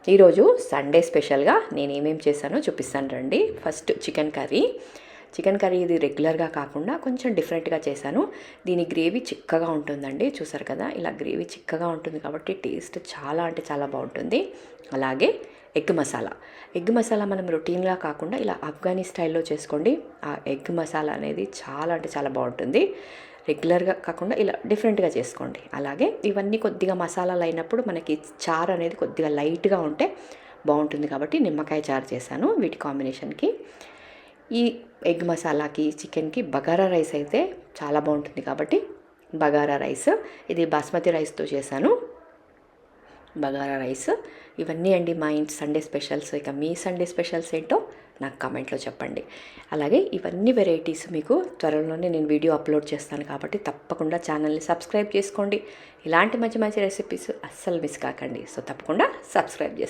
ఈరోజు సండే స్పెషల్గా నేను ఏమేమి చేశానో చూపిస్తాను రండి. ఫస్ట్ చికెన్ కర్రీ ఇది రెగ్యులర్గా కాకుండా కొంచెం డిఫరెంట్గా చేశాను. దీని గ్రేవీ చిక్కగా ఉంటుందండి, చూసారు కదా, ఇలా గ్రేవీ చిక్కగా ఉంటుంది కాబట్టి టేస్ట్ చాలా అంటే చాలా బాగుంటుంది. అలాగే ఎగ్ మసాలా మనం రొటీన్గా కాకుండా ఇలా ఆఫ్ఘనీ స్టైల్లో చేసుకోండి. ఆ ఎగ్ మసాలా అనేది చాలా అంటే చాలా బాగుంటుంది. రెగ్యులర్గా కాకుండా ఇలా డిఫరెంట్గా చేసుకోండి. అలాగే ఇవన్నీ కొద్దిగా మసాలాలు అయినప్పుడు మనకి చారు అనేది కొద్దిగా లైట్గా ఉంటే బాగుంటుంది కాబట్టి నిమ్మకాయ చారు చేశాను వీటి కాంబినేషన్కి. ఈ ఎగ్ మసాలాకి చికెన్కి బగారా రైస్ అయితే చాలా బాగుంటుంది కాబట్టి బగారా రైస్, ఇది బాస్మతి రైస్తో చేశాను బగారా రైస్. ఇవన్నీ అండి మా ఇంటి సండే స్పెషల్స్. ఇక మీ సండే స్పెషల్స్ ఏంటో నాకు కామెంట్లో చెప్పండి. అలాగే ఇవన్నీ వెరైటీస్ మీకు త్వరలోనే నేను వీడియో అప్లోడ్ చేస్తాను కాబట్టి తప్పకుండా ఛానల్ని సబ్స్క్రైబ్ చేసుకోండి. ఇలాంటి మంచి మంచి రెసిపీస్ అస్సలు మిస్ కాకండి. సో తప్పకుండా సబ్స్క్రైబ్ చేసుకోండి.